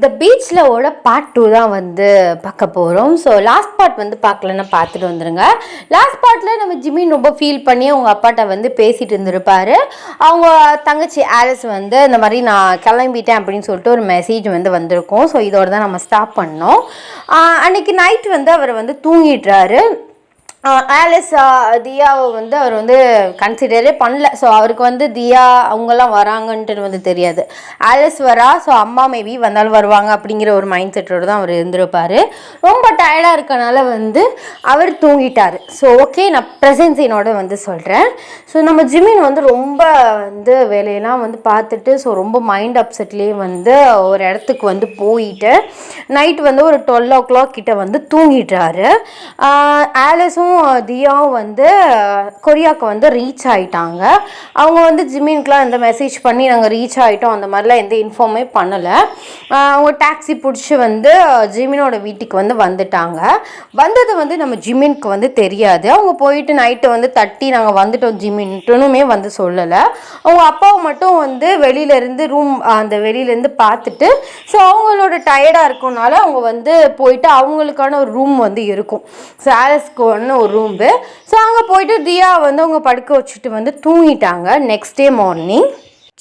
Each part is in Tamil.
த பீச்சில் ஓட பார்ட் 2 தான் வந்து பார்க்க போகிறோம். ஸோ லாஸ்ட் பார்ட் வந்து பார்க்கலன்னா பார்த்துட்டு வந்துடுங்க. லாஸ்ட் பார்ட்டில் நம்ம ஜிமின் ரொம்ப ஃபீல் பண்ணி அவங்க அப்பாட்ட வந்து பேசிகிட்டு இருந்திருப்பார். அவங்க தங்கச்சி ஆலிஸ் வந்து இந்த மாதிரி நான் கிளம்பிட்டேன் அப்படின்னு சொல்லிட்டு ஒரு மெசேஜ் வந்து வந்திருக்கோம். ஸோ இதோட தான் நம்ம ஸ்டாப் பண்ணோம். அன்றைக்கி நைட் வந்து அவர் வந்து தூங்கிடுறாரு. ஆலிஸ் தியாவை வந்து அவர் வந்து கன்சிடரே பண்ணல. ஸோ அவருக்கு வந்து தியா அவங்கெல்லாம் வராங்கன்ட்டு வந்து தெரியாது. ஆலிஸ் வரா, ஸோ அம்மா மேபி வந்தாலும் வருவாங்க அப்படிங்கிற ஒரு மைண்ட் செட்டோடு தான் அவர் இருந்திருப்பார். ரொம்ப டயர்டாக இருக்கனால வந்து அவர் தூங்கிட்டார். ஸோ ஓகே, நான் ப்ரெசன்ட் சீனோட வந்து சொல்கிறேன். ஸோ நம்ம ஜிமின் வந்து ரொம்ப வந்து வேலையெல்லாம் வந்து பார்த்துட்டு ஸோ ரொம்ப மைண்ட் அப்செட்லேயே வந்து ஒரு இடத்துக்கு வந்து போயிட்டு நைட் வந்து ஒரு 12 o'clock கிட்ட வந்து தூங்கிட்டாரு. ஆலிஸும் தியாவும் வந்து கொரியாவுக்கு வந்து ரீச் ஆகிட்டாங்க. அவங்க வந்து ஜிமின்க்குலாம் எந்த மெசேஜ் பண்ணி நாங்கள் ரீச் ஆகிட்டோம் அந்த மாதிரிலாம் எந்த இன்ஃபார்மே பண்ணலை. அவங்க டாக்ஸி பிடிச்சி வந்து ஜிமினோட வீட்டுக்கு வந்து வந்துட்டாங்க. வந்தது வந்து நம்ம ஜிமினுக்கு வந்து தெரியாது. அவங்க போயிட்டு நைட்டு வந்து தட்டி நாங்கள் வந்துட்டோம் ஜிமின்ட்டுனுமே வந்து சொல்லலை. அவங்க அப்பாவை மட்டும் வந்து வெளியிலேருந்து அந்த வெளியிலேருந்து பார்த்துட்டு ஸோ அவங்களோட டயர்டாக இருக்கும்னால அவங்க வந்து போயிட்டு அவங்களுக்கான ஒரு ரூம் வந்து இருக்கும். ஸோ ஆலிஸ்க்கு ஒன்று ஒரு ரூம்பு. ஸோ அங்கே போயிட்டு தியா வந்து அவங்க படுக்க வச்சுட்டு வந்து தூங்கிட்டாங்க. நெக்ஸ்ட் டே மார்னிங்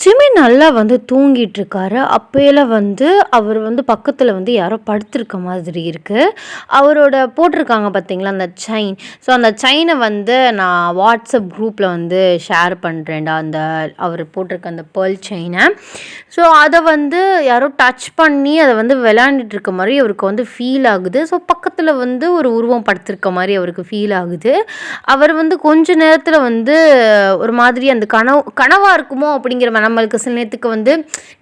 ஜிமின் நல்லா வந்து தூங்கிட்டு இருக்காரு. அப்போயெல்லாம் வந்து அவர் வந்து பக்கத்தில் வந்து யாரோ படுத்திருக்க மாதிரி இருக்குது. அவரோட போட்டிருக்காங்க பார்த்தீங்களா அந்த செயின். ஸோ அந்த செயினை வந்து நான் வாட்ஸ்அப் குரூப்பில் வந்து ஷேர் பண்ணுறேன்டா, அந்த அவர் போட்டிருக்க அந்த பேர்ல் செயினை. ஸோ அதை வந்து யாரோ டச் பண்ணி அதை வந்து விளையாண்டுட்டு இருக்க மாதிரி அவருக்கு வந்து ஃபீல் ஆகுது. ஸோ பக்கத்தில் வந்து ஒரு உருவம் படுத்திருக்க மாதிரி அவருக்கு ஃபீல் ஆகுது. அவர் வந்து கொஞ்ச நேரத்தில் வந்து ஒரு மாதிரி அந்த கனவாக இருக்குமோ அப்படிங்கிற நம்மளுக்கு சில நேரத்துக்கு வந்து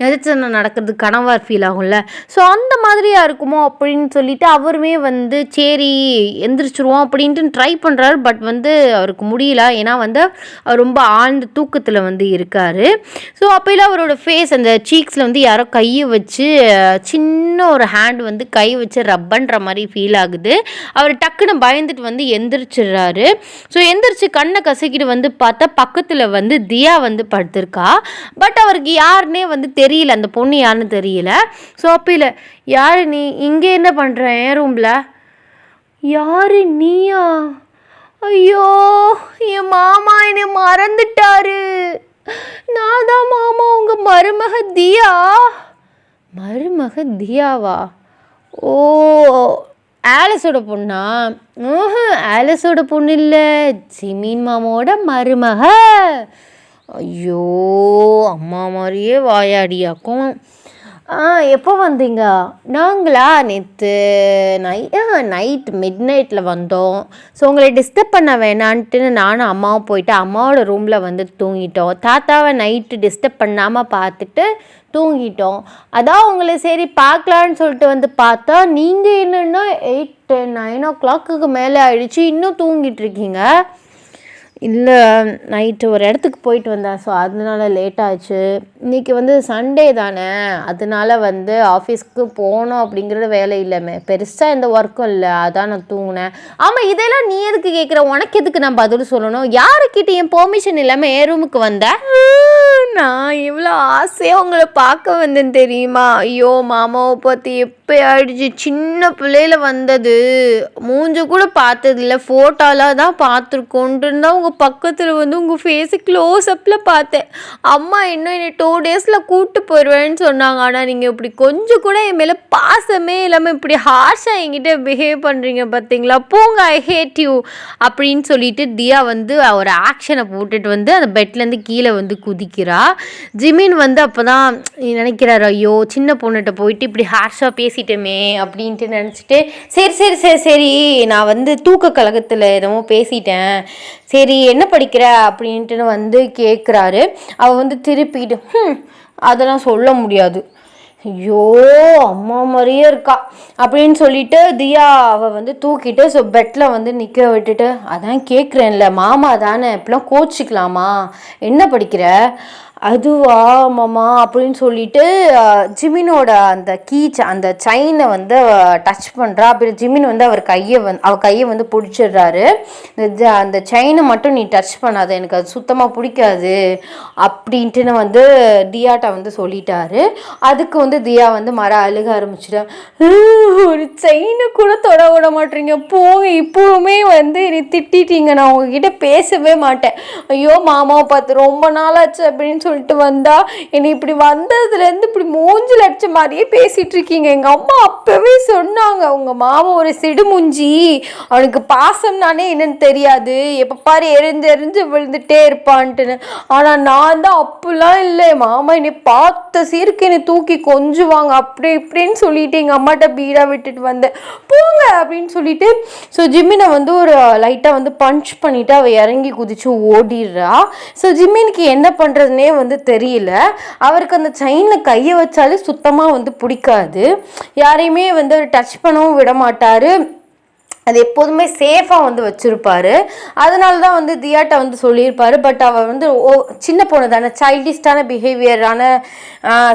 நிஜத்தனம் நடக்கிறது கனவாக ஃபீல் ஆகும்ல. ஸோ அந்த மாதிரியாக இருக்குமோ அப்படின்னு சொல்லிட்டு அவருமே வந்து சரி எந்திரிச்சிருவோம் அப்படின்ட்டு ட்ரை பண்ணுறாரு. பட் வந்து அவருக்கு முடியல. ஏன்னா வந்து அவர் ரொம்ப ஆழ்ந்த தூக்கத்தில் வந்து இருக்கார். ஸோ அப்போலாம் அவரோட ஃபேஸ் அந்த சீக்ஸில் வந்து யாரோ கையை வச்சு சின்ன ஒரு ஹேண்ட் வந்து கை வச்சு ரப் பண்ணுற மாதிரி ஃபீல் ஆகுது. அவர் டக்குன்னு பயந்துட்டு வந்து எந்திரிச்சிடுறாரு. ஸோ எந்திரிச்சு கண்ணை கசக்கிட்டு வந்து பார்த்தா பக்கத்தில் வந்து தியா வந்து படுத்திருக்கா. பட் அவருக்கு யாருன்னே வந்து தெரியல, அந்த பொண்ணு யாருன்னு தெரியல. ஸோ அப்போ இல்லை, யார் நீ இங்கே என்ன பண்ணுற என் ரூமில்? யார் நீயா? ஐயோ, என் மாமா என்னை மறந்துட்டாரு. நான் தான் மாமா உங்கள் மருமக தியா. மருமக தியாவா? ஓ, ஆலிஸோட பொண்ணா? ஆலிஸோட பொண்ணு இல்லை, ஜிமின் மாமாவோட மருமக. ஐயோ, அம்மா மாதிரியே வாயாடியாக்கும். எப்போ வந்தீங்க? நாங்களா நேற்று நைட் மிட் நைட்டில் வந்தோம். ஸோ உங்களை டிஸ்டர்ப் பண்ண வேணான்ட்டு நானும் அம்மாவும் போயிட்டு அம்மாவோட ரூமில் வந்து தூங்கிட்டோம். தாத்தாவை நைட்டு டிஸ்டர்ப் பண்ணாமல் பார்த்துட்டு தூங்கிட்டோம். அதான் உங்களை சரி பார்க்கலான்னு சொல்லிட்டு வந்து பார்த்தா நீங்கள் என்னென்னா 8, 9 o'clock மேலே ஆயிடுச்சு, இன்னும் தூங்கிட்டு இருக்கீங்க. இல்லை, நைட்டு ஒரு இடத்துக்கு போயிட்டு வந்தேன். ஸோ அதனால லேட் ஆச்சு. இன்றைக்கி வந்து சண்டே தானே, அதனால வந்து ஆஃபீஸ்க்கு போகணும் அப்படிங்கிறது வேலை இல்லைமே, பெருசாக எந்த ஒர்க்கும் இல்லை, அதான் நான் தூங்கினேன். ஆமாம், இதெல்லாம் நீ எதுக்கு கேட்குற? உனக்கு எதுக்கு நான் பதில் சொல்லணும்? யாருக்கிட்ட என் பெர்மிஷன் இல்லாமல் என் ரூமுக்கு வந்தேன்? நான் இவ்வளோ ஆசையாக உங்களை பார்க்க வந்தேன் தெரியுமா? ஐயோ, மாமாவை பார்த்து எப்போ ஆயிடுச்சு. சின்ன பிள்ளையில வந்தது, மூஞ்ச கூட பார்த்ததில்ல, ஃபோட்டோலாம் தான் பார்த்துருக்கோன்ட்டு இருந்தால் உங்கள் பக்கத்தில் வந்து உங்கள் ஃபேஸு க்ளோஸ்அப்பில் பார்த்தேன். அம்மா இன்னும் என்னை 2 days கூப்பிட்டு போயிடுவேன்னு சொன்னாங்க. ஆனால் நீங்கள் இப்படி கொஞ்சம் கூட என் மேலே பாசமே இல்லாமல் இப்படி ஹார்ஷாக என்கிட்ட பிஹேவ் பண்ணுறீங்க பார்த்தீங்களா? போங்க, ஐ ஹேட் யூ அப்படின்னு சொல்லிட்டு தியா வந்து ஒரு ஆக்ஷனை போட்டுட்டு வந்து அந்த பெட்லேருந்து கீழே வந்து குதிக்கிறா. ஜிமின் வந்து அப்போ தான் நினைக்கிறாரு, ஐயோ சின்ன பொண்ணுகிட்ட போயிட்டு இப்படி ஹார்ஷாக பேசிட்டோமே அப்படின்ட்டு நினச்சிட்டு சரி சரி சரி சரி நான் வந்து தூக்க கழகத்தில் என்னமோ பேசிட்டேன், சரி என்ன படிக்கிற அப்படின்ட்டு வந்து கேட்குறாரு. அவள் வந்து திருப்பிட்டு அதெல்லாம் சொல்ல முடியாது, ஐயோ அம்மா மாதிரியே இருக்கா அப்படின்னு சொல்லிட்டு தியா அவள் வந்து தூக்கிட்டு ஸோ பெட்டில் வந்து நிற்க விட்டுட்டு அதான் கேட்குறேன்ல மாமா தானே இப்பெல்லாம் கோச்சிக்கலாமா, என்ன படிக்கிற அதுவா மாமா அப்படின்னு சொல்லிட்டு ஜிமினோட அந்த அந்த செயினை வந்து டச் பண்ணுறா. அப்புறம் ஜிமின் வந்து அவர் கையை வந்து பிடிச்சிடுறாரு. அந்த செயினை மட்டும் நீ டச் பண்ணாத, எனக்கு அது சுத்தமாக பிடிக்காது அப்படின்ட்டுன்னு வந்து தியாட்ட வந்து சொல்லிட்டாரு. அதுக்கு வந்து தியா வந்து அழுக ஆரம்பிச்சிட்டா. ஒரு செயினை கூட தொட விட மாட்டீங்க, போங்க, இப்போவுமே வந்து என்னை திட்டிட்டீங்க, நான் உங்ககிட்ட பேசவே மாட்டேன். ஐயோ மாமாவை பார்த்து ரொம்ப நாளாச்சு அப்படின்னு சொல்லிட்டு வந்தா என்னை இப்படி வந்ததுலேருந்து இப்படி மூஞ்சில் அடிச்ச மாதிரியே பேசிட்டு இருக்கீங்க. எங்கள் அம்மா அப்பவே சொன்னாங்க, உங்கள் மாமா ஒரு சிடுமுஞ்சி, அவனுக்கு பாசம்னானே என்னன்னு தெரியாது, எப்போ பாரு எரிஞ்சு விழுந்துட்டே இருப்பான்ட்டுன்னு. ஆனால் நான் தான் அப்படிலாம் இல்லை, மாமா என்னை பார்த்த சீருக்கு என்னை தூக்கி கொஞ்சுவாங்க அப்படி இப்படின்னு சொல்லிட்டு எங்கள் அம்மாட்ட பீடா விட்டுட்டு வந்தேன், போங்க அப்படின்னு சொல்லிட்டு. ஸோ ஜிம்மினை வந்து ஒரு லைட்டாக வந்து பஞ்ச் பண்ணிவிட்டு அவள் இறங்கி குதிச்சு ஓடிடுறா. ஸோ ஜிம்மினுக்கு என்ன பண்ணுறதுனே வந்து தெரியல. அவருக்கு அந்த செயினில் கையை வச்சாலே சுத்தமாக வந்து பிடிக்காது, யாரையுமே வந்து அவர் டச் பண்ணவும் விட மாட்டார், அது எப்போதுமே சேஃபாக வந்து வச்சுருப்பார். அதனால தான் வந்து தியாட்டை வந்து சொல்லியிருப்பார். பட் அவள் வந்து சின்ன பொண்ணு தானே, சைல்டிஷ்டான பிஹேவியரான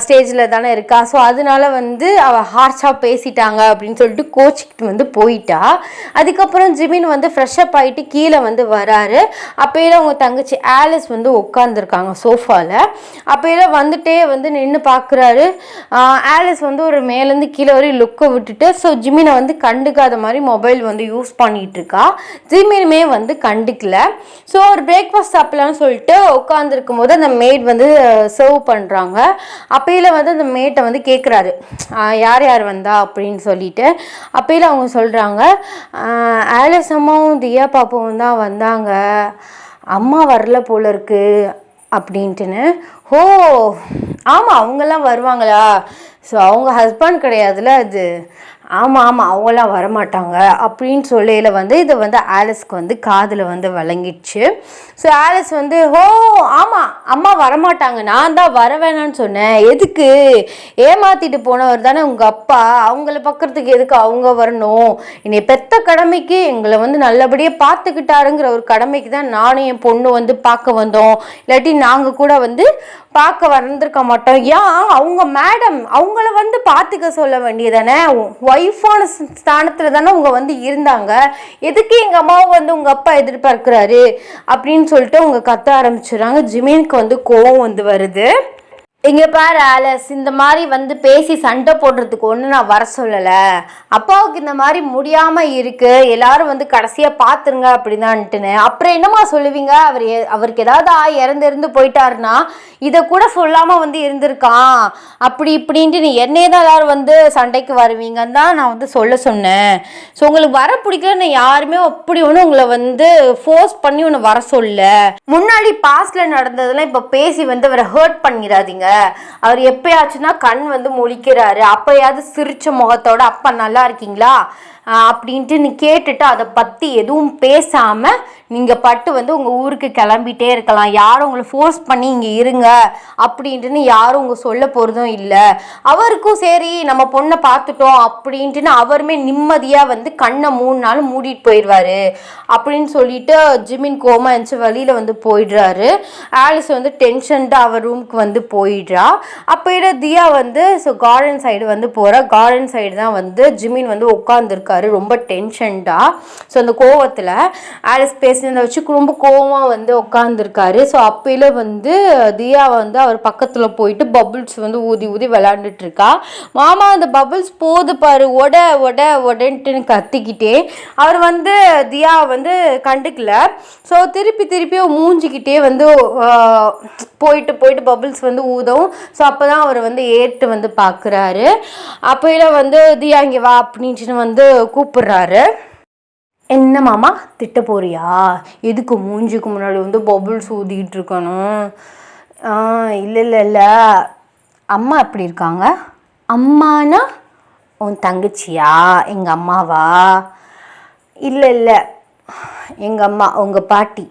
ஸ்டேஜில் தானே இருக்கா. ஸோ அதனால வந்து அவள் ஹார்ஷாக பேசிட்டாங்க அப்படின்னு சொல்லிட்டு கோச்சிக்கிட்டு வந்து போயிட்டா. அதுக்கப்புறம் ஜிமின் வந்து ஃப்ரெஷ்அப் ஆகிட்டு கீழே வந்து வராரு. அப்போயெல்லாம் அவங்க தங்கச்சி ஆலிஸ் வந்து உட்காந்துருக்காங்க சோஃபாவில். அப்போயெல்லாம் வந்துட்டே வந்து நின்று பார்க்குறாரு. ஆலிஸ் வந்து ஒரு மேலேருந்து கீழே வரையும் லுக்கை விட்டுட்டு ஸோ ஜிமினை வந்து கண்டுக்காத மாதிரி மொபைல் வந்து யூஸ் பண்ணிட்டு இருக்கா. ஜிமினுமே வந்து கண்டுக்கல. ஸோ ஒரு பிரேக்ஃபாஸ்ட் சாப்பிடலாம்னு சொல்லிட்டு உட்காந்துருக்கும் போது அந்த மேட் வந்து சர்வ் பண்ணுறாங்க. அப்பையில் வந்து அந்த மேட்டை வந்து கேட்குறாரு, யார் யார் வந்தா அப்படின்னு சொல்லிட்டு. அப்பையில் அவங்க சொல்கிறாங்க, ஆலிஸ் அம்மாவும் தியா பாப்பாவும் தான் வந்தாங்க, அம்மா வரல போல இருக்கு அப்படின்ட்டுன்னு. ஓ ஆமாம், அவங்கெல்லாம் வருவாங்களா, ஸோ அவங்க ஹஸ்பண்ட் கிடையாதுல அது, ஆமாம் அவங்களாம் வரமாட்டாங்க அப்படின்னு சொல்லையில் வந்து இதை வந்து ஆலிஸ்க்கு வந்து காதில் வந்து விளங்கிடுச்சு. ஸோ ஆலிஸ் வந்து ஓ ஆமாம் அம்மா வரமாட்டாங்க, நான் தான் வர வேணான்னு சொன்னேன், எதுக்கு, ஏமாற்றிட்டு போனவர் தானே உங்கள் அப்பா, அவங்கள பார்க்குறதுக்கு எதுக்கு அவங்க வரணும், என்னை பெத்த கடமைக்கு எங்களை வந்து நல்லபடியாக பார்த்துக்கிட்டாருங்கிற ஒரு கடமைக்கு தான் நானும் என் பொண்ணு வந்து பார்க்க வந்தோம், இல்லாட்டி நாங்கள் கூட வந்து பார்க்க வந்திருக்க மாட்டோம். ஏன் அவங்க மேடம் அவங்கள வந்து பார்த்துக்க சொல்ல வேண்டியதானே, ஒய்ஃபான ஸ்தானத்தில் தானே அவங்க வந்து இருந்தாங்க, எதுக்கு எங்கள் அம்மாவை வந்து உங்கள் அப்பா எதிர்பார்க்குறாரு அப்படின்னு சொல்லிட்டு அவங்க கத்த ஆரம்பிச்சிடுறாங்க. ஜிமினுக்கு வந்து கோவம் வந்து வருது. இங்கே பாரு ஆலிஸ், இந்த மாதிரி வந்து பேசி சண்டை போடுறதுக்கு ஒன்று நான் வர சொல்லலை, அப்பாவுக்கு இந்த மாதிரி முடியாமல் இருக்குது, எல்லாரும் வந்து கடைசியாக பார்த்துருங்க அப்படிதான்ட்டுன்னு. அப்புறம் என்னம்மா சொல்லுவீங்க, அவருக்கு ஏதாவது இறந்து போயிட்டாருன்னா இதை கூட சொல்லாமல் வந்து இருந்திருக்கான் அப்படி இப்படின்ட்டு நீ என்னையே தான் எல்லாரும் வந்து சண்டைக்கு வருவீங்கன்னு தான் நான் வந்து சொன்னேன். ஸோ உங்களுக்கு வர பிடிக்கலன்னு யாருமே அப்படி ஒன்று உங்களை வந்து ஃபோர்ஸ் பண்ணி ஒன்று வர சொல்ல, முன்னாடி பாஸ்டில் நடந்ததெல்லாம் இப்போ பேசி வந்து அவரை ஹர்ட் பண்ணிடாதீங்க, அவர் எப்பயாச்சுன்னா கண் வந்து முழிக்கிறாரு, அப்பயாவது சிரிச்ச முகத்தோட அப்பா நல்லா இருக்கீங்களா அப்படின்ட்டு நீ கேட்டுட்டு அதை பற்றி எதுவும் பேசாமல் நீங்கள் பட்டு வந்து உங்கள் ஊருக்கு கிளம்பிட்டே இருக்கலாம், யாரும் உங்களை ஃபோர்ஸ் பண்ணி இங்கே இருங்க அப்படின்ட்டுன்னு யாரும் உங்கள் சொல்ல போகிறதும் இல்லை. அவருக்கும் சரி நம்ம பொண்ணை பார்த்துட்டோம் அப்படின்ட்டுன்னு அவருமே நிம்மதியாக வந்து கண்ணை 3 நாள் மூடிட்டு போயிடுவார் அப்படின்னு சொல்லிட்டு ஜிமின் கோமா இருந்துச்சு வழியில் வந்து போயிடுறாரு. ஆலிஸ் வந்து டென்ஷன்ட்டு அவர் ரூமுக்கு வந்து போயிடுறா. அப்போ தியா வந்து ஸோ கார்டன் சைடு வந்து போகிறா. கார்டன் சைடு தான் வந்து ஜிமின் வந்து உட்காந்துருக்காரு ரொம்ப டென்ஷன்டா. ஸோ அந்த கோவத்தில் ஆலிஸ் பேசினதை வச்சு ரொம்ப கோவமாக வந்து உட்காந்துருக்காரு. ஸோ அப்பையில் வந்து தியா வந்து அவர் பக்கத்தில் போயிட்டு பபுள்ஸ் வந்து ஊதி ஊதி விளாண்டுட்டு இருக்கா. மாமா அந்த பபுள்ஸ் போது பாரு உடன்ட்டுன்னு கத்திக்கிட்டே அவர் வந்து தியா வந்து கண்டுக்கல. ஸோ திருப்பி மூஞ்சிக்கிட்டே வந்து போயிட்டு பபுள்ஸ் வந்து ஊதும். ஸோ அப்போ தான் அவர் வந்து ஏற்று வந்து பார்க்குறாரு. அப்பையில் வந்து தியா இங்கே வா அப்படின்ட்டு வந்து கூப்பிடுறாரு. என்ன மாமா திட்ட போறியா, எதுக்கு மூஞ்சிக்கு முன்னாடி வந்து பபுள்ஸ் ஊதிக்கிட்டு இருக்கணும், இல்லை அம்மா எப்படி இருக்காங்க, அம்மானா உன் தங்கச்சியா எங்கள் அம்மாவா, இல்லை எங்கள் அம்மா உங்கள் பாட்டி,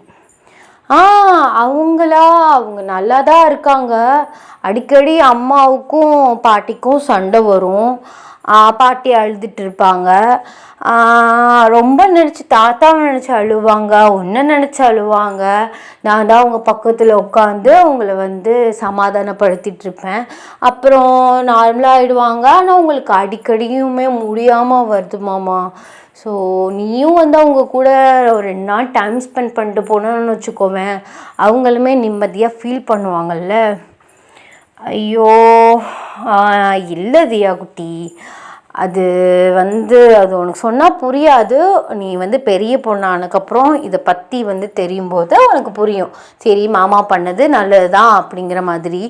அவங்க நல்லா தான் இருக்காங்க, அடிக்கடி அம்மாவுக்கும் பாட்டிக்கும் சண்டை வரும், பாட்டி அழுதுட்டு இருப்பாங்க. ரொம்ப நினச்சி தாத்தாவை நினச்சி அழுவாங்க, ஒன்றை நினச்சி அழுவாங்க. நான் தான் அவங்க பக்கத்தில் உட்காந்து அவங்கள வந்து சமாதானப்படுத்திட்டு இருப்பேன். அப்புறம் நார்மலாக ஆகிடுவாங்க. ஆனால் உங்களுக்கு அடிக்கடியுமே முடியாமல் வருது மாமா. ஸோ நீயும் வந்து அவங்க கூட ஒரு 2 நாள் டைம் ஸ்பெண்ட் பண்ணிட்டு போனோன்னு வச்சுக்கோவேன், அவங்களுமே நிம்மதியாக ஃபீல் பண்ணுவாங்கல்ல. ஐயோ இல்லை தியா குட்டி, அது வந்து அது உனக்கு சொன்னால் புரியாது. நீ வந்து பெரிய பொண்ணானதுக்கப்புறம் இதை பற்றி வந்து தெரியும் போது உனக்கு புரியும். சரி மாமா பண்ணது நல்லது தான் அப்படிங்கிற மாதிரி.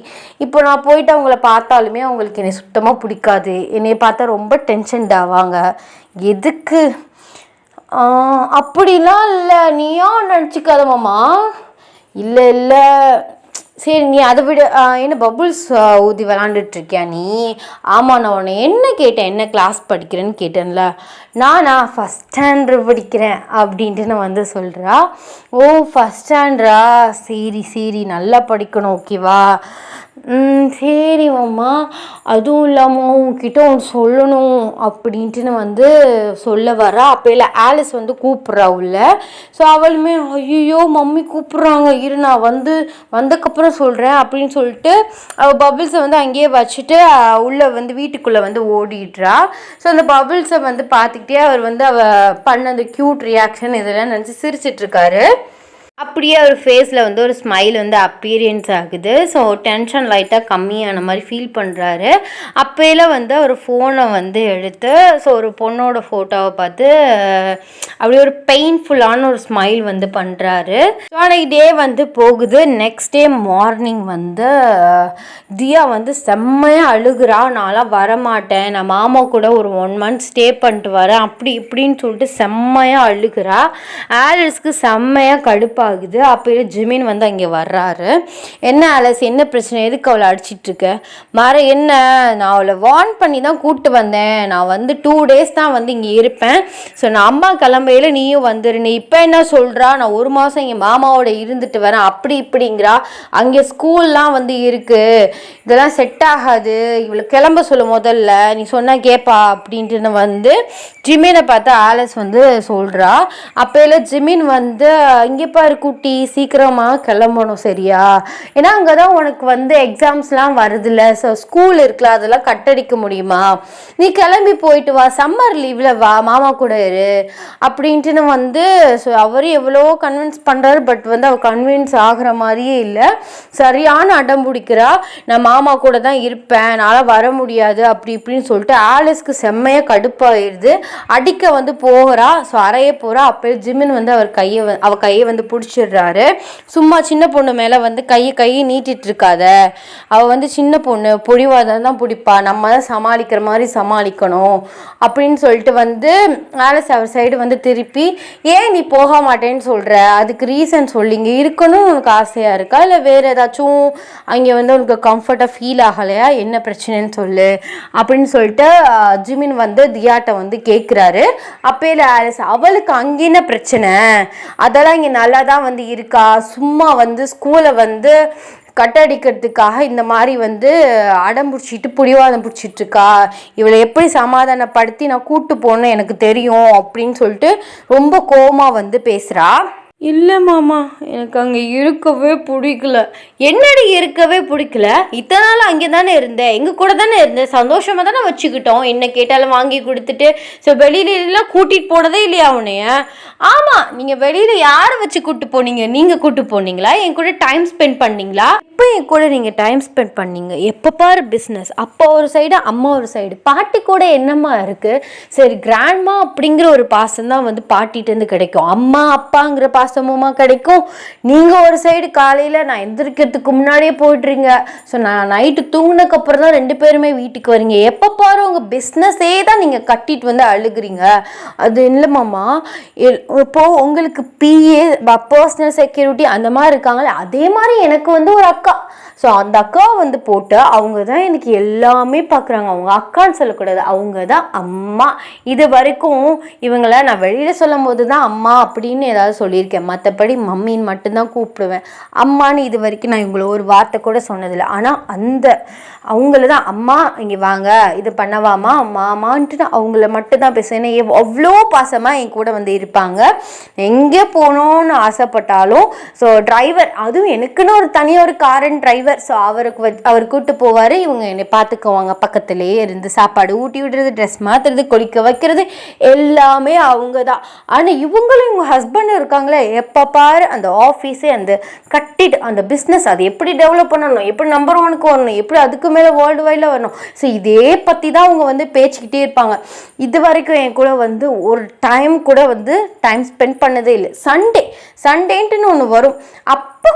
இப்போ நான் போயிட்டு அவங்கள பார்த்தாலுமே அவங்களுக்கு என்னை சுத்தமாக பிடிக்காது. என்னை பார்த்தா ரொம்ப டென்ஷன் ஆவாங்க. எதுக்கு அப்படிலாம் இல்லை, நீயா நினச்சிக்காத மாமா. இல்லை இல்லை, சரி நீ அதை விட என்ன பபுள்ஸ் ஊதி விளாண்டுட்ருக்கியா நீ? ஆமாம், நான் உன்னை என்ன கேட்டேன், என்ன கிளாஸ் படிக்கிறேன்னு கேட்டேன்ல. நானா ஃபஸ்ட் ஸ்டாண்டர்ட் படிக்கிறேன் அப்படின்ட்டு நான் வந்து சொல்கிறா. ஓ ஃபஸ்ட் ஸ்டாண்டர்டா, சரி சரி நல்லா படிக்கணும் ஓகேவா? சரி மாமா, அதுவும் இல்லாமல் உங்ககிட்ட ஒன்று சொல்லணும் அப்படின்ட்டு நான் வந்து சொல்ல வரா. அப்போல ஆலிஸ் வந்து கூப்பிட்றா உள்ள. ஸோ அவளுமே ஐயோ மம்மி கூப்பிட்றாங்க, இரு நான் வந்ததுக்கப்புறம் சொல்கிறேன் அப்படின்னு சொல்லிட்டு அவள் பபிள்ஸை வந்து அங்கேயே வச்சுட்டு உள்ளே வந்து வீட்டுக்குள்ளே வந்து ஓடிடுறா. ஸோ அந்த பபிள்ஸை வந்து பார்த்துக்கிட்டே அவர் வந்து அவள் பண்ண அந்த க்யூட் ரியாக்ஷன் இதெல்லாம் நினச்சி சிரிச்சிட்ருக்காரு. அப்படியே அவர் ஃபேஸில் வந்து ஒரு ஸ்மைல் வந்து அப்பீரியன்ஸ் ஆகுது. ஸோ டென்ஷன் லைட்டாக கம்மியான மாதிரி ஃபீல் பண்ணுறாரு. அப்போல வந்து அவர் ஃபோனை வந்து எடுத்து ஸோ ஒரு பொண்ணோட ஃபோட்டோவை பார்த்து அப்படி ஒரு பெயின்ஃபுல்லான ஒரு ஸ்மைல் வந்து பண்ணுறாரு. ஸோ அன்றைக்கி டே வந்து போகுது. நெக்ஸ்ட் டே மார்னிங் வந்து தியா வந்து செம்மையாக அழுகுறா. நான்லாம் வரமாட்டேன், நான் மாமா கூட ஒரு 1 month ஸ்டே பண்ணிட்டு வரேன் அப்படி இப்படின்னு சொல்லிட்டு செம்மையாக அழுகுறா. ஆலிஸ்க்கு செம்மையாக கடுப்பாக ஆகுது. அப்போ ஜிமின் வந்து அங்கே வர்றாரு. என்ன ஆலிஸ், என்ன பிரச்சனை, எதுக்கு அவளை அடிச்சிட்ருக்க? என்ன, நான் அவளை வார்ன் பண்ணி தான் கூப்பிட்டு வந்தேன். நான் வந்து 2 days தான் வந்து இங்கே இருப்பேன். ஸோ நான் அம்மா கிளம்பையில் நீயும் வந்துரு. நீ இப்போ என்ன சொல்கிறா, நான் 1 மாதம் இங்கே மாமாவோட இருந்துட்டு வரேன் அப்படி இப்படிங்கிறா. அங்கே ஸ்கூல்லாம் வந்து இருக்குது, இதெல்லாம் செட் ஆகாது, இவளை கிளம்ப சொல்ல முதல்ல, நீ சொன்னால் கேட்பா அப்படின்ட்டு வந்து ஜிமினை பார்த்து ஆலிஸ் வந்து சொல்கிறா. அப்போல ஜிமின் வந்து இங்கே பாரு குட்டி, சீக்கிரமாக கிளம்பணும் சரியா? ஏன்னா அங்கே தான் உனக்கு வந்து எக்ஸாம்ஸ்லாம் வருதுல்ல, ஸோ ஸ்கூல் இருக்குல்ல, அதெல்லாம் கட்டடிக்க முடியுமா? நீ கிளம்பி போயிட்டு வா, சம்மர் லீவில் வா, மாமா கூட இரு அப்படின்ட்டு வந்து ஸோ அவரும் எவ்வளோ கன்வின்ஸ் பண்ணுறாரு. பட் வந்து அவள் கன்வின்ஸ் ஆகிற மாதிரியே இல்லை. சரியான அடம் பிடிக்கிறா. நான் மாமா கூட தான் இருப்பேன், என்னால் வர முடியாது அப்படி இப்படின்னு சொல்லிட்டு ஆலிஸ்க்கு செம்மையாக கடுப்பாகிடுது. அடிக்க வந்து போகிறா. ஸோ அறைய போகிறா. அப்போ ஜிமின் வந்து அவள் கையை வந்து பிடிச்சிடுறாரு. சும்மா சின்ன பொண்ணு மேலே வந்து கையை நீட்டிட்டு இருக்காத, அவள் வந்து சின்ன பொண்ணு, பொடிவாதம் தான் பிடிப்பா, நம்ம தான் சமாளிக்கிற மாதிரி சமாளிக்கணும் அப்படின்னு சொல்லிட்டு வந்து ஆலிஸ் அவர் சைடு வந்து திருப்பி, ஏன் நீ போக மாட்டேன்னு சொல்கிற, அதுக்கு ரீசன் சொல்லிங்க, இருக்கணும் உனக்கு ஆசையாக இருக்கா இல்லை வேறு ஏதாச்சும் அங்கே வந்து உனக்கு கம்ஃபர்ட்டாக ஃபீல் ஆகலையா, என்ன பிரச்சனைன்னு சொல்லு அப்படின்னு சொல்லிட்டு ஜிமின் வந்து தியாட்ட வந்து கேட்குறாரு. அப்போல ஆலிஸ், அவளுக்கு அங்கே என்ன பிரச்சனை, அதெல்லாம் இங்கே நல்லா தான் வந்து இருக்கா, சும்மா வந்து ஸ்கூலை வந்து கட்டடிக்கிறதுக்காக இந்த மாதிரி வந்து அடம் பிடிச்சிட்டு பிடிவாதம் பிடிச்சிட்ருக்கா, இவளை எப்படி சமாதானப்படுத்தி நான் கூட்டு போகணுன்னு எனக்கு தெரியும் அப்படின்னு சொல்லிட்டு ரொம்ப கோவமாக வந்து பேசுகிறா. இல்லை மாமா, எனக்கு அங்கே இருக்கவே பிடிக்கல. என்னடி இருக்கவே பிடிக்கல? இத்தனை நாள் அங்கே தானே இருந்தேன், எங்கள் கூட தானே இருந்தேன், சந்தோஷமாக தானே வச்சுக்கிட்டோம், என்ன கேட்டாலும் வாங்கி கொடுத்துட்டு. ஸோ வெளியிலலாம் கூட்டிகிட்டு போனதே இல்லையா உன்னைய? ஆமாம், நீங்கள் வெளியில் யாரை வச்சு கூப்பிட்டு போனீங்க? நீங்கள் கூப்பிட்டு போனீங்களா? என் கூட டைம் ஸ்பெண்ட் பண்ணீங்களா? இப்போ என் கூட நீங்கள் டைம் ஸ்பெண்ட் பண்ணீங்க. எப்போ பாரு பிஸ்னஸ், அப்பா ஒரு சைடு அம்மா ஒரு சைடு. பாட்டி கூட என்னம்மா இருக்குது? சரி, கிராண்ட்மா அப்படிங்கிற ஒரு பாசம் தான் வந்து பாட்டிகிட்டேருந்து கிடைக்கும், அம்மா அப்பாங்கிற பாசமுமா கிடைக்கும். நீங்கள் ஒரு சைடு காலையில் நான் எந்திரிக்கிறதுக்கு முன்னாடியே போய்ட்றீங்க. ஸோ நான் நைட்டு தூங்கினதுக்கப்புறம் தான் 2 பேருமே வீட்டுக்கு வரீங்க. எப்போ பாரு உங்கள் பிஸ்னஸே தான் நீங்கள் கட்டிட்டு வந்து அழுகுறீங்க. அது இல்லைம்மாம்மா, இப்போது உங்களுக்கு பிஏ பர்சனல் செக்யூரிட்டி அந்த மாதிரி இருக்காங்களே, அதே மாதிரி எனக்கு வந்து ஒரு அக்கா. ஸோ அந்த அக்கா வந்து போட்டு அவங்க தான் எனக்கு எல்லாமே பார்க்குறாங்க. அவங்க அக்கான்னு சொல்லக்கூடாது, அவங்க தான் அம்மா. இது வரைக்கும் இவங்கள நான் வெளியில் சொல்லும் போது தான் அம்மா அப்படின்னு ஏதாவது சொல்லியிருக்கேன். மாட்டேன். மற்றபடி மம்மின்னு மட்டும்தான் கூப்பிடுவேன். அம்மான்னு இது வரைக்கும் நான் இவங்கள ஒரு வார்த்தை கூட சொன்னதில்லை. ஆனால் அவங்கள தான் அம்மா இங்கே வாங்க இது பண்ணவாமா மாமான்ட்டு அவங்கள மட்டும்தான் பேசுவேன். ஏன்னா அவ்வளோ பாசமாக என் கூட வந்து இருப்பாங்க. எங்கே போகணுன்னு ஆசைப்பட்டாலும் ஸோ டிரைவர், அதுவும் எனக்குன்னு ஒரு தனியாக ஒரு காரன் டிரைவர். ஸோ அவர் கூப்பிட்டு போவார். இவங்க என்னை பார்த்துக்குவாங்க. பக்கத்துலேயே இருந்து சாப்பாடு ஊட்டி விடுறது, ட்ரெஸ் மாற்றுறது, கொளிக்க வைக்கிறது எல்லாமே அவங்க தான். ஆனால் இவங்களும் இவங்க ஹஸ்பண்டும் இருக்காங்களே, எப்போ பாரு அந்த ஆஃபீஸே அந்த கட்டிட்டு அந்த பிஸ்னஸ் அது எப்படி டெவலப் பண்ணணும், எப்படி நம்பர் 1க்கு வரணும், எப்படி அதுக்கு மேலே வேர்ல்டு வைடில் வரணும். ஸோ இதே பற்றி தான் அவங்க வந்து பேசிக்கிட்டே இருப்பாங்க. இது வரைக்கும் என் கூட வந்து ஒரு டைம் கூட வந்து டைம் ஸ்பெண்ட் பண்ணதே இல்லை. சண்டேன்ட்டுன்னு ஒன்று வரும். அப்போ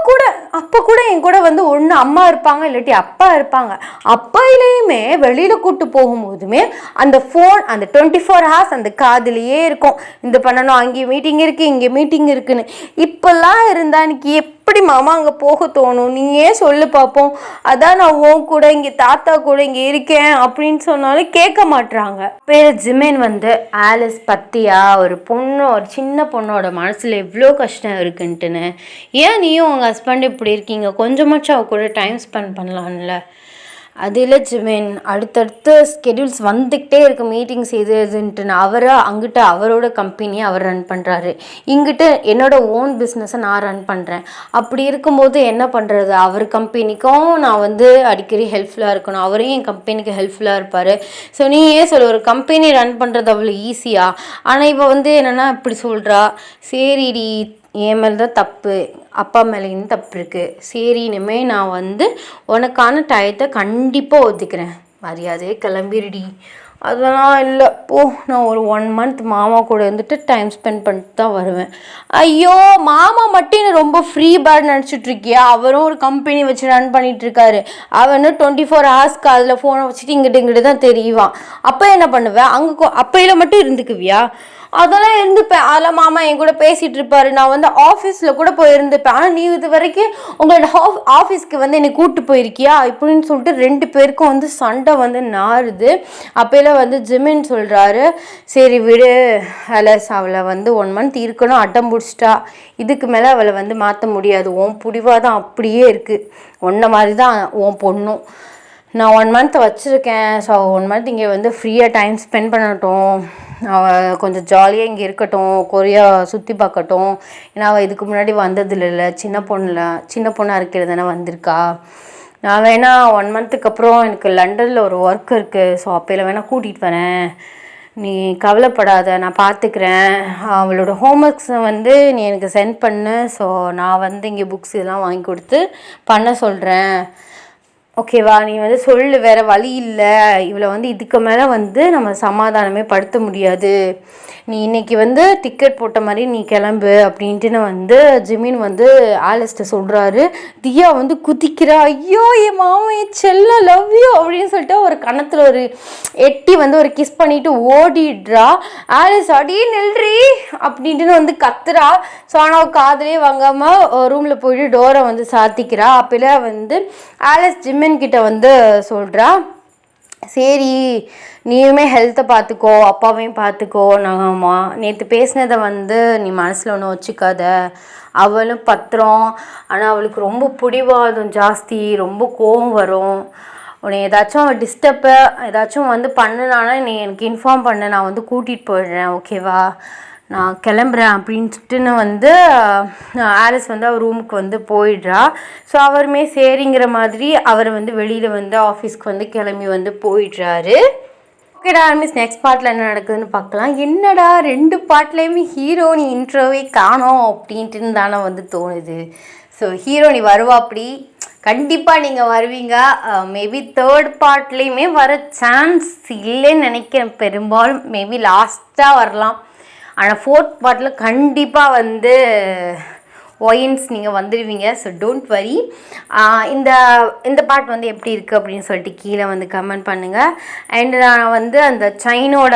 கூட என் கூட வந்து ஒன்று அம்மா இருப்பாங்க, இல்லாட்டி அப்பா இருப்பாங்க. அப்பையிலையுமே வெளியில் கூப்பிட்டு போகும்போதுமே அந்த ஃபோன் அந்த 24 hours அந்த காதுலேயே இருக்கும். இந்த பண்ணணும், அங்கே மீட்டிங் இருக்குது, இங்கே மீட்டிங் இருக்குன்னு. இப்போல்லாம் இருந்தால் எனக்கு எப்படி மாமா அங்கே போக தோணும்? நீயே சொல்லு பார்ப்போம். அதான் நான் உன் கூட இங்கே தாத்தா கூட இங்கே இருக்கேன் அப்படின்னு சொன்னாலும் கேட்க மாட்டுறாங்க. பேர் ஜிமின் வந்து ஆலிஸ் பற்றியா ஒரு சின்ன பொண்ணோட மனசில் எவ்வளோ கஷ்டம் இருக்குன்ட்டுன்னு. ஏன் நீயும் உங்கள் ஹஸ்பண்ட் இப்படி இருக்கீங்க, கொஞ்சமாச்சும் அவ கூட டைம் ஸ்பெண்ட் பண்ணலாம்ல. அது இல்லை ஜிமின், அடுத்தடுத்து ஸ்கெடியூல்ஸ் வந்துக்கிட்டே இருக்குது, மீட்டிங்ஸ் இதுன்ட்டு. அங்கிட்ட அவரோட கம்பெனியை அவர் ரன் பண்ணுறாரு, இங்கிட்ட என்னோடய ஓன் பிஸ்னஸை நான் ரன் பண்ணுறேன். அப்படி இருக்கும்போது என்ன பண்ணுறது? அவர் கம்பெனிக்கும் நான் வந்து அடிக்கடி ஹெல்ப்ஃபுல்லாக இருக்கணும், அவரையும் என் கம்பெனிக்கு ஹெல்ப்ஃபுல்லாக இருப்பார். ஸோ நீ ஏன் சொல்ல, ஒரு கம்பெனி ரன் பண்ணுறது அவ்வளோ ஈஸியா? ஆனால் இப்போ வந்து என்னென்னா இப்படி சொல்கிறா. சரிடி, என் மேலே தான் தப்பு, அப்பா மேலேயும் தப்பு இருக்குது. சரி, இனிமேல் நான் வந்து உனக்கான டயத்தை கண்டிப்பாக ஒதுக்கிறேன், மரியாதையே கிளம்பிடுடி. அதெல்லாம் இல்லை போ, நான் ஒரு 1 month மாமா கூட இருந்துட்டு டைம் ஸ்பெண்ட் பண்ணிட்டு தான் வருவேன். ஐயோ, மாமா மட்டும் என்ன ரொம்ப ஃப்ரீ பேர்ட் நினச்சிட்ருக்கியா? அவரும் ஒரு கம்பெனி வச்சு ரன் பண்ணிகிட்ருக்காரு. அவனும் 24 hours அதில் ஃபோனை வச்சுட்டு இங்கிட்டு தான் தெரியுவான். அப்போ என்ன பண்ணுவேன்? அப்பையில் மட்டும் இருந்துக்குவியா? அதெல்லாம் இருந்துப்பேன். அதெல்லாம் மாமா என் கூட பேசிகிட்டு இருப்பாரு. நான் வந்து ஆஃபீஸில் கூட போய் இருந்துப்பேன். ஆனால் நீ இது வரைக்கும் உங்களோட ஆஃபீஸ்க்கு வந்து என்னை கூப்பிட்டு போயிருக்கியா இப்படின்னு சொல்லிட்டு 2 பேருக்கும் வந்து சண்டை வந்து நாறுது. அப்போலாம் வந்து ஜிமின் சொல்கிறாரு, சரி விடு அலஸ், அவளை வந்து 1 month இருக்கணும், அட்டம் பிடிச்சிட்டா, இதுக்கு மேலே அவளை வந்து மாற்ற முடியாது. உன் புடிவாக தான் அப்படியே இருக்குது, ஒன்றை மாதிரி தான் உன் பொண்ணும். நான் 1 month வச்சுருக்கேன். ஸோ 1 month இங்கே வந்து ஃப்ரீயாக டைம் ஸ்பெண்ட் பண்ணட்டும், அவள் கொஞ்சம் ஜாலியாக இங்கே இருக்கட்டும், கொரியா சுற்றி பார்க்கட்டும். ஏன்னா அவள் இதுக்கு முன்னாடி வந்ததில்லை, சின்ன பொண்ணாக இருக்கிறது தானே வந்திருக்கா. நான் வேணால் 1 monthக்கு அப்புறம் எனக்கு லண்டனில் ஒரு ஒர்க் இருக்குது, ஸோ அப்போல வேணால் கூட்டிகிட்டு வரேன், நீ கவலைப்படாத, நான் பார்த்துக்கிறேன். அவளோட ஹோம்ஒர்க்ஸை வந்து நீ எனக்கு சென்ட் பண்ணு. ஸோ நான் வந்து இங்கே புக்ஸ் இதெல்லாம் வாங்கி கொடுத்து பண்ண சொல்கிறேன், ஓகேவா? நீ வந்து சொல்லு, வேறு வழி இல்லை, இவளை வந்து இதுக்கு மேலே வந்து நம்ம சமாதானமே படுத்த முடியாது, நீ இன்றைக்கி வந்து டிக்கெட் போட்ட மாதிரி நீ கிளம்பு அப்படின்ட்டுன்னு வந்து ஜிமின் வந்து ஆலிஸ்ட்ட சொல்கிறாரு. தியா வந்து குதிக்கிறா, ஐயோ என் மாமா என் செல்ல லவ் யூ அப்படின்னு சொல்லிட்டு ஒரு கணத்தில் ஒரு எட்டி வந்து ஒரு கிஸ் பண்ணிவிட்டு ஓடிடுறா. ஆலிஸ் அடியே நில்றி அப்படின்ட்டுன்னு வந்து கத்துறா. ஸோ ஆனால் காதலே வாங்காமல் ரூமில் போயிட்டு டோரை வந்து சாத்திக்கிறா. அப்போல வந்து ஆலிஸ் ஜிமின் கிட்ட வந்து சொல்கிறா, சரி நீயுமே ஹெல்த்தை பார்த்துக்கோ, அப்பாவையும் பார்த்துக்கோ, நாங்கம்மா நேற்று பேசினதை வந்து நீ மனசில் ஒன்றும் வச்சுக்காத, அவளும் பத்திரம். ஆனால் அவளுக்கு ரொம்ப பிடிவாதம் ஜாஸ்தி, ரொம்ப கோபம் வரும். உன்னை ஏதாச்சும் டிஸ்டர்பு ஏதாச்சும் வந்து பண்ணுனானா நீ எனக்கு இன்ஃபார்ம் பண்ண, நான் வந்து கூட்டிகிட்டு போயிடுறேன், ஓகேவா? நான் கிளம்புறேன் அப்படின்ட்டுன்னு வந்து ஆலிஸ் வந்து அவர் ரூமுக்கு வந்து போயிடுறா. ஸோ அவருமே சரிங்கிற மாதிரி அவர் வந்து வெளியில் வந்து ஆஃபீஸ்க்கு வந்து கிளம்பி வந்து போயிடுறாரு. ஓகேடா மிஸ், நெக்ஸ்ட் பார்ட்டில் என்ன நடக்குதுன்னு பார்க்கலாம். என்னடா 2 பார்ட்லேயுமே ஹீரோனி இன்ட்ரோவே காணோம் அப்படின்ட்டுன்னு தானே வந்து தோணுது. ஸோ ஹீரோனி வருவா, அப்படி கண்டிப்பாக நீங்கள் வருவீங்க. மேபி 3rd பார்ட்லேயுமே வர சான்ஸ் இல்லைன்னு நினைக்கிறேன், பெரும்பாலும் மேபி லாஸ்ட்டாக வரலாம். ஆனால் 4th பார்ட்டில் கண்டிப்பாக வந்து ஒயின்ஸ் நீங்கள் வந்துடுவீங்க. So don't worry. இந்த பார்ட் வந்து எப்படி இருக்குது அப்படின்னு சொல்லிட்டு கீழே வந்து கமெண்ட் பண்ணுங்கள். அண்ட் நான் வந்து அந்த சைனோட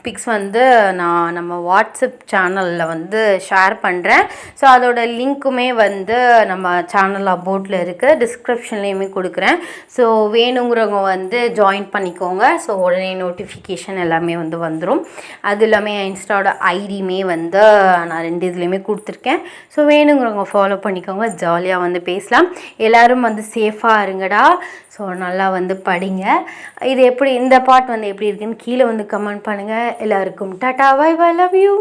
பிக்ஸ் வந்து நான் நம்ம வாட்ஸ்அப் சேனலில் வந்து ஷேர் பண்ணுறேன். ஸோ அதோட லிங்க்குமே வந்து நம்ம சேனல் அபோட்டில் இருக்குது, டிஸ்கிரிப்ஷன்லேயுமே கொடுக்குறேன். ஸோ வேணுங்கிறவங்க வந்து ஜாயின் பண்ணிக்கோங்க. ஸோ உடனே நோட்டிஃபிகேஷன் எல்லாமே வந்து வந்துடும். அது இல்லாமல் என் இன்ஸ்டாவோட ஐடியுமே வந்து நான் 2 இதுலேயுமே கொடுத்துருக்கேன். ஸோ வேணுங்கிறவங்க ஃபாலோ பண்ணிக்கோங்க, ஜாலியாக வந்து பேசலாம். எல்லோரும் வந்து சேஃபாக இருங்கடா. ஸோ நல்லா வந்து படிங்க. இது எப்படி, இந்த பாட் வந்து எப்படி இருக்குன்னு கீழே வந்து கமெண்ட் பண்ணுங்கள். எல்லாருக்கும் tata, bye bye, love you.